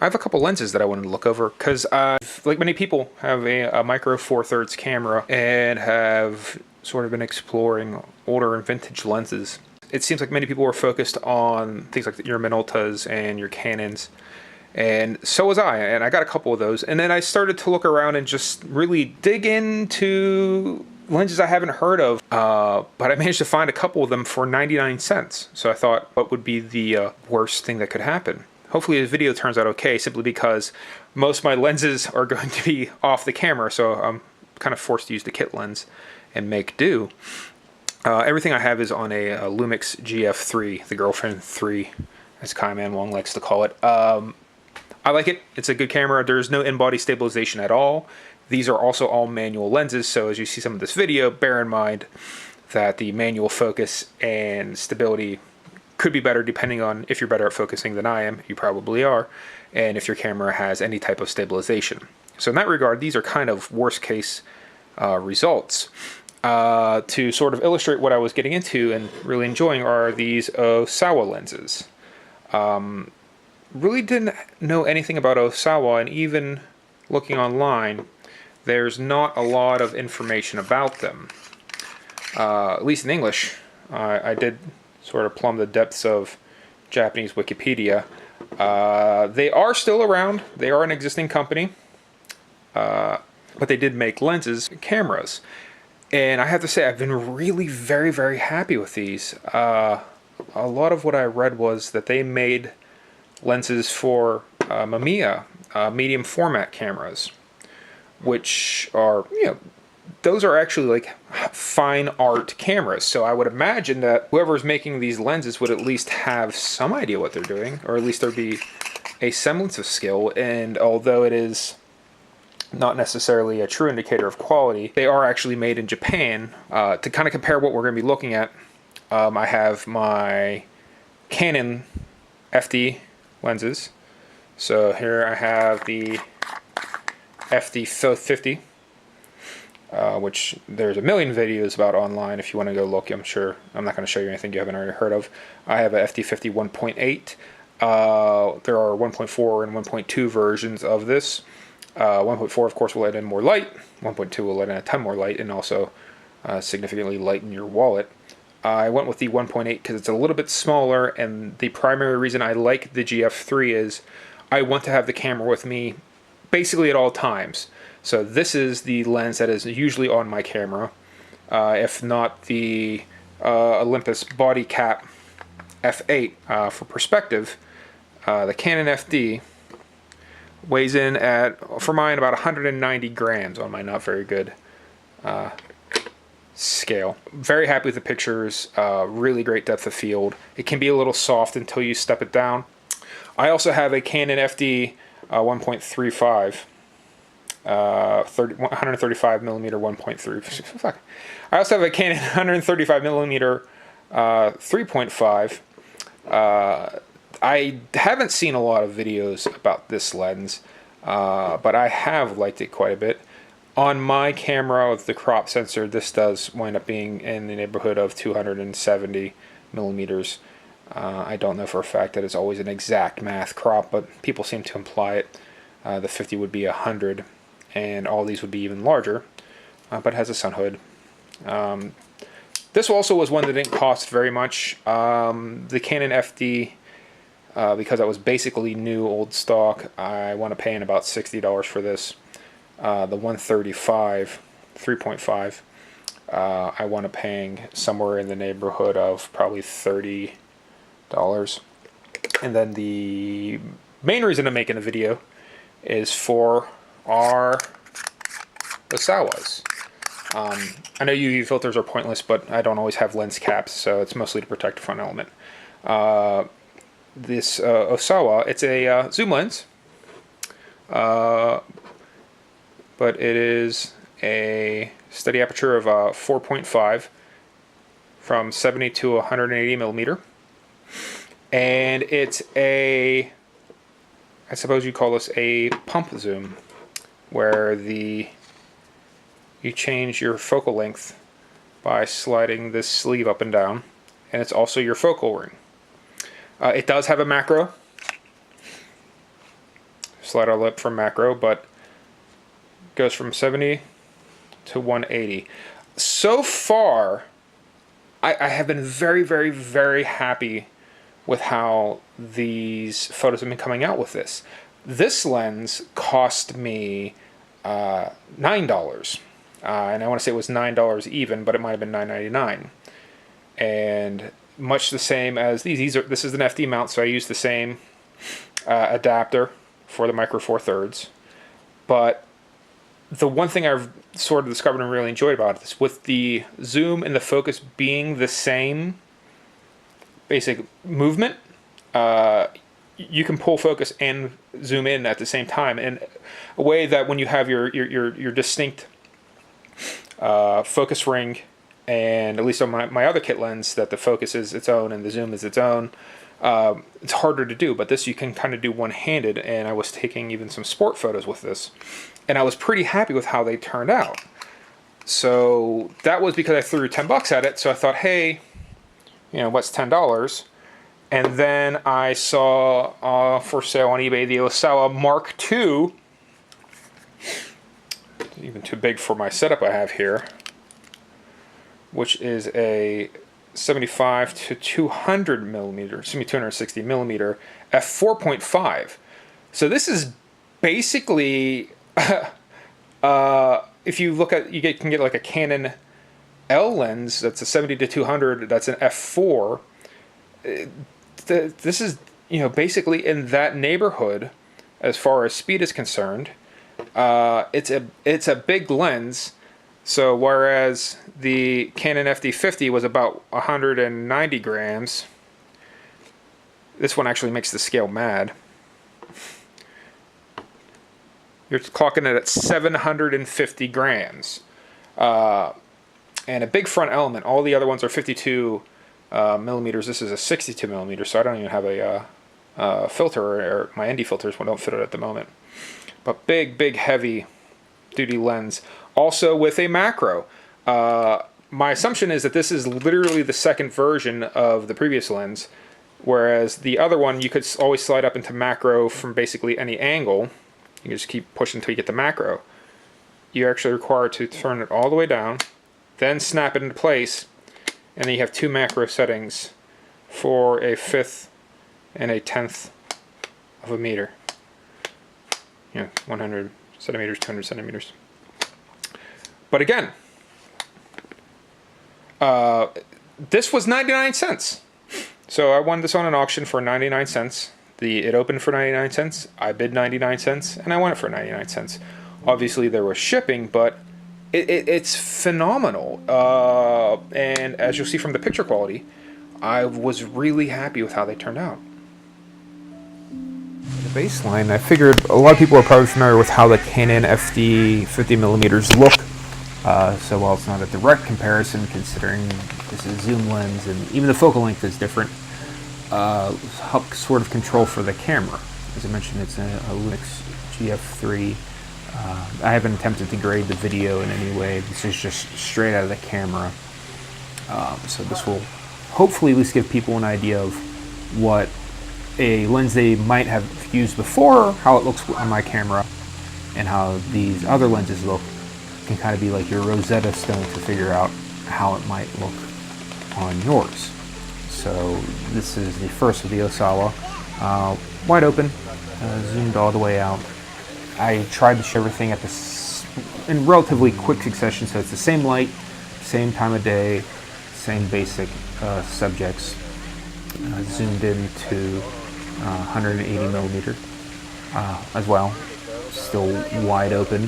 I have a couple lenses that I wanted to look over because like many people, have a micro four thirds camera and have sort of been exploring older and vintage lenses. It seems like many people were focused on things like your Minoltas and your Canons, and so was I, and I got a couple of those. And then I started to look around and just really dig into lenses I haven't heard of, but I managed to find a couple of them for 99 cents. So I thought, what would be the worst thing that could happen? Hopefully the video turns out okay, simply because most of my lenses are going to be off the camera, so I'm kind of forced to use the kit lens and make do. Everything I have is on a Lumix GF3, the Girlfriend 3, as Kai Man Wong likes to call it. I like it. It's a good camera. There's no in-body stabilization at all. These are also all manual lenses, so as you see some of this video, bear in mind that the manual focus and stability could be better depending on if you're better at focusing than I am. You probably are. And if your camera has any type of stabilization. So in that regard, these are kind of worst case results. To sort of illustrate what I was getting into and really enjoying are these Osawa lenses. Really didn't know anything about Osawa, and even looking online, there's not a lot of information about them. At least in English. I did sort of plumb the depths of Japanese Wikipedia. They are still around. They are an existing company. But they did make lenses, cameras. And I have to say, I've been really very, very happy with these. A lot of what I read was that they made lenses for Mamiya, medium format cameras, which are, those are actually like fine art cameras. So I would imagine that whoever's making these lenses would at least have some idea what they're doing, or at least there'd be a semblance of skill. And although it is not necessarily a true indicator of quality, they are actually made in Japan. To kind of compare what we're going to be looking at, I have my Canon FD lenses. So here I have the FD 50, which there's a million videos about online if you want to go look. I'm sure I'm not going to show you anything you haven't already heard of. I have a FD 50 1.8. There are 1.4 and 1.2 versions of this. 1.4 of course will let in more light, 1.2 will let in a ton more light, and also significantly lighten your wallet. I went with the 1.8 because it's a little bit smaller, and the primary reason I like the GF3 is I want to have the camera with me basically at all times. So this is the lens that is usually on my camera, if not the Olympus Body Cap F8. For perspective, the Canon FD weighs in at, for mine, about 190 grams on my not very good scale. Very happy with the pictures, really great depth of field. It can be a little soft until you step it down. I also have a Canon FD 1.35, 135 millimeter 1.3. Fuck. I also have a Canon 135 millimeter 3.5. I haven't seen a lot of videos about this lens, but I have liked it quite a bit. On my camera with the crop sensor, this does wind up being in the neighborhood of 270 millimeters. I don't know for a fact that it's always an exact math crop, but people seem to imply it. The 50 would be 100, and all these would be even larger, but it has a sun hood. This also was one that didn't cost very much. The Canon FD, because I was basically new old stock, I want to pay in about $60 for this. The 135 3.5, I want to paying somewhere in the neighborhood of probably $30. And then the main reason I'm making the video is for our Osawas. I know UV filters are pointless, but I don't always have lens caps, so it's mostly to protect the front element. This Osawa, it's a zoom lens, but it is a steady aperture of 4.5 from 70 to 180 millimeter, and it's a, I suppose you call this a pump zoom, where you change your focal length by sliding this sleeve up and down, and it's also your focal ring. It does have a macro. slider lip from macro, but goes from 70 to 180. So far, I have been very, very, very happy with how these photos have been coming out with this. This lens cost me $9. And I want to say it was $9 even, but it might have been $9.99. And much the same as these. This is an FD mount, so I use the same adapter for the Micro Four Thirds. But the one thing I've sort of discovered and really enjoyed about this, with the zoom and the focus being the same basic movement, you can pull focus and zoom in at the same time in a way that when you have your distinct focus ring, and at least on my other kit lens, that the focus is its own and the zoom is its own, it's harder to do. But this you can kind of do one-handed, and I was taking even some sport photos with this, and I was pretty happy with how they turned out. So that was because I threw $10 at it, so I thought, hey, you know, what's $10? And then I saw for sale on eBay the Osawa Mark II, even too big for my setup I have here, which is a 75 to 200 millimeter, excuse me, 260 millimeter f4.5. So this is basically, if you look at, can get like a Canon L lens that's a 70 to 200, that's an f4. This is, you know, basically in that neighborhood as far as speed is concerned. It's a big lens. So whereas the Canon FD 50 was about 190 grams, this one actually makes the scale mad. You're clocking it at 750 grams. And a big front element. All the other ones are 52 millimeters. This is a 62 millimeter, so I don't even have a filter, or my ND filters don't fit it at the moment. But big, heavy duty lens. Also with a macro. My assumption is that this is literally the second version of the previous lens, whereas the other one you could always slide up into macro from basically any angle. You can just keep pushing until you get the macro. You're actually required to turn it all the way down, then snap it into place, and then you have two macro settings for a 1/5 and a 1/10 of a meter. You know, 100 centimeters, 200 centimeters. But again, this was 99 cents. So I won this on an auction for 99 cents. It opened for 99 cents. I bid 99 cents, and I won it for 99 cents. Obviously, there was shipping, but it's phenomenal. And as you'll see from the picture quality, I was really happy with how they turned out. The baseline, I figured a lot of people are probably familiar with how the Canon FD 50mm look. So while it's not a direct comparison, considering this is a zoom lens and even the focal length is different, help sort of control for the camera. As I mentioned, it's a Lumix GF3. I haven't attempted to grade the video in any way. This is just straight out of the camera. So this will hopefully at least give people an idea of what a lens they might have used before, how it looks on my camera, and how these other lenses look. Can kind of be like your Rosetta Stone to figure out how it might look on yours. So this is the first of the Osawa, wide open, zoomed all the way out. I tried to show everything at in relatively quick succession, so it's the same light, same time of day, same basic subjects. Zoomed in to 180mm as well, still wide open.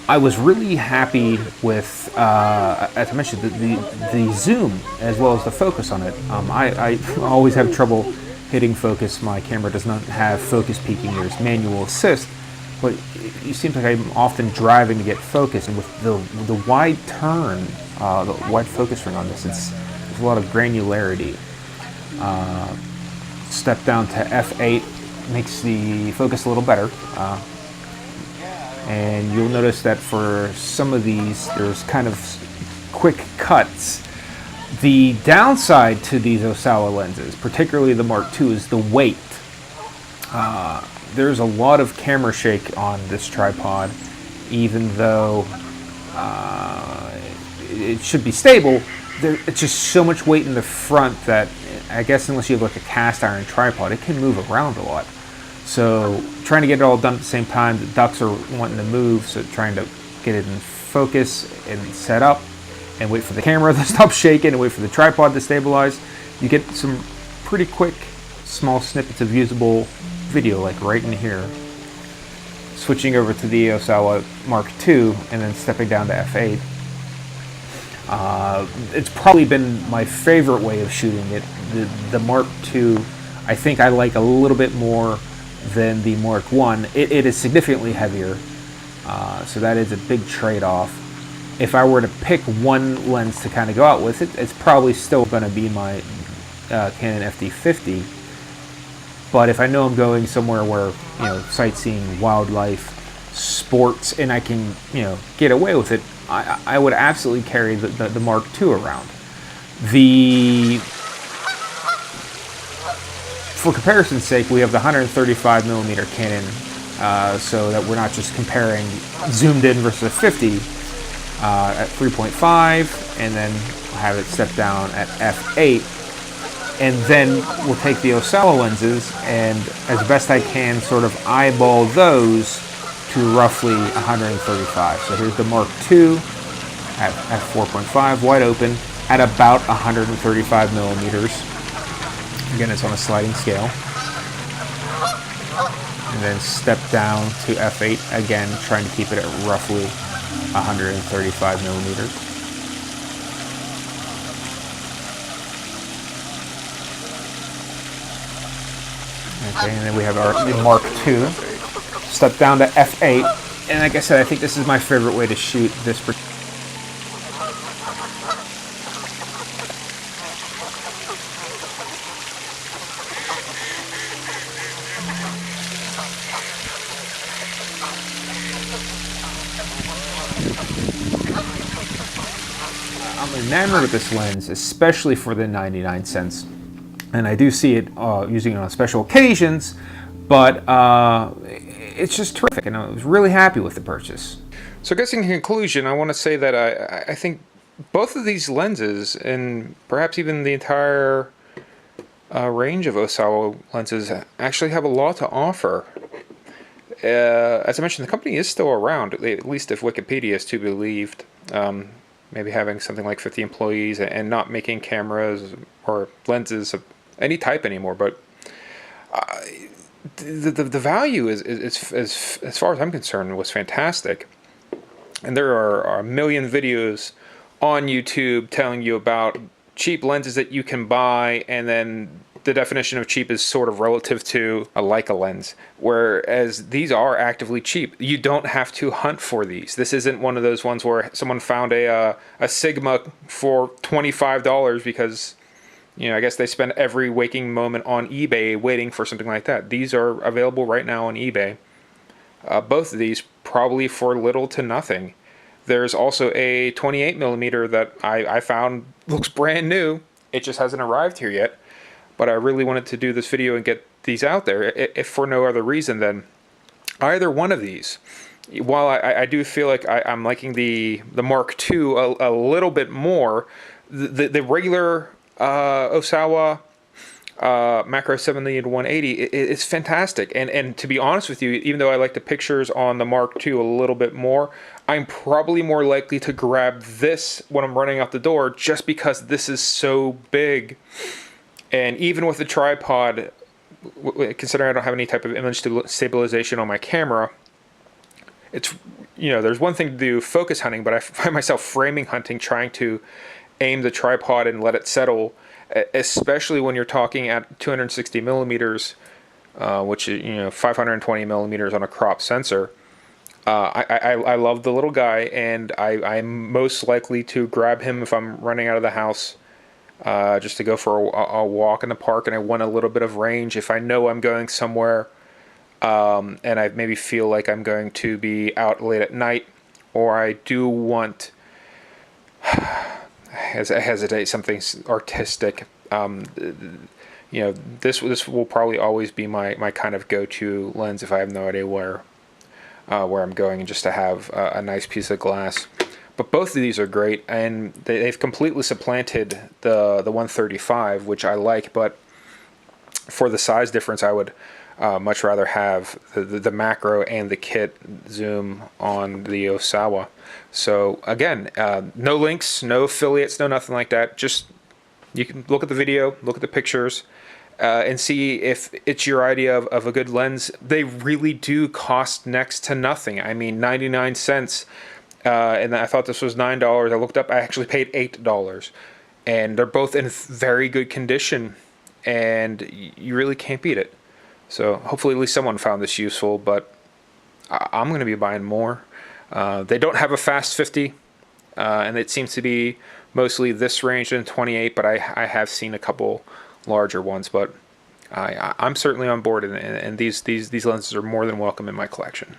I was really happy with, as I mentioned, the zoom as well as the focus on it. I always have trouble hitting focus. My camera does not have focus peaking. There's manual assist, but it seems like I'm often driving to get focus. And with the wide turn, the wide focus ring on this, there's a lot of granularity. Step down to F8 makes the focus a little better. And you'll notice that for some of these, there's kind of quick cuts. The downside to these Osawa lenses, particularly the Mark II, is the weight. there's a lot of camera shake on this tripod, even though it should be stable. It's just so much weight in the front that I guess unless you have like a cast iron tripod, it can move around a lot. So trying to get it all done at the same time, the ducks are wanting to move, so trying to get it in focus and set up and wait for the camera to stop shaking and wait for the tripod to stabilize. You get some pretty quick small snippets of usable video, like right in here. Switching over to the Osawa Mark II and then stepping down to F8. It's probably been my favorite way of shooting it. The Mark II, I think I like a little bit more than the Mark I. It is significantly heavier, so that is a big trade-off. If I were to pick one lens to kind of go out with, it's probably still going to be my Canon FD 50. But if I know I'm going somewhere where, you know, sightseeing, wildlife, sports, and I can, you know, get away with it, I would absolutely carry the Mark II around. For comparison's sake, we have the 135mm Canon, so that we're not just comparing zoomed in versus a 50 at 3.5, and then have it step down at f8. And then we'll take the Osawa lenses and, as best I can, sort of eyeball those to roughly 135. So here's the Mark II at 4.5, wide open, at about 135 millimeters. Again, it's on a sliding scale. And then step down to f8, again, trying to keep it at roughly 135 millimeters. Okay, and then we have our Mark II. Step down to f8, and like I said, I think this is my favorite way to shoot this. I'm enamored with this lens, especially for the 99 cents. And I do see it using it on special occasions, but it's just terrific, and I was really happy with the purchase. So I guess in conclusion, I want to say that I think both of these lenses, and perhaps even the entire range of Osawa lenses, actually have a lot to offer. As I mentioned, the company is still around, at least if Wikipedia is to be believed. Maybe having something like 50 employees and not making cameras or lenses of any type anymore, but the value is as far as I'm concerned, was fantastic. And there are a million videos on YouTube telling you about cheap lenses that you can buy, and then the definition of cheap is sort of relative to a Leica lens, whereas these are actively cheap. You don't have to hunt for these. This isn't one of those ones where someone found a Sigma for $25 because, you know, I guess they spend every waking moment on eBay waiting for something like that. These are available right now on eBay. Both of these probably for little to nothing. There's also a 28mm that I found looks brand new. It just hasn't arrived here yet. But I really wanted to do this video and get these out there, if for no other reason than either one of these. While I do feel like I'm liking the Mark II a little bit more, the regular Osawa macro 70 and 180 it's fantastic. And to be honest with you, even though I like the pictures on the Mark II a little bit more, I'm probably more likely to grab this when I'm running out the door, just because this is so big. And even with the tripod, considering I don't have any type of image stabilization on my camera, it's, you know, there's one thing to do focus hunting, but I find myself framing hunting, trying to aim the tripod and let it settle, especially when you're talking at 260 millimeters, which is, you know, 520 millimeters on a crop sensor. I love the little guy, and I'm most likely to grab him if I'm running out of the house. Just to go for a walk in the park, and I want a little bit of range. If I know I'm going somewhere, and I maybe feel like I'm going to be out late at night, or I do want, I hesitate, something artistic. You this will probably always be my kind of go-to lens if I have no idea where I'm going, and just to have a nice piece of glass. But both of these are great, and they've completely supplanted the 135, which I like. But for the size difference, I would much rather have the macro and the kit zoom on the Osawa. So again, no links, no affiliates, no nothing like that. Just you can look at the video, look at the pictures, and see if it's your idea of a good lens. They really do cost next to nothing. I mean, 99 cents. And I thought this was $9. I looked up, I actually paid $8. And they're both in very good condition, and you really can't beat it. So hopefully at least someone found this useful, but I'm going to be buying more. They don't have a fast 50, and it seems to be mostly this range in 28, but I have seen a couple larger ones, but I'm certainly on board, and these lenses are more than welcome in my collection.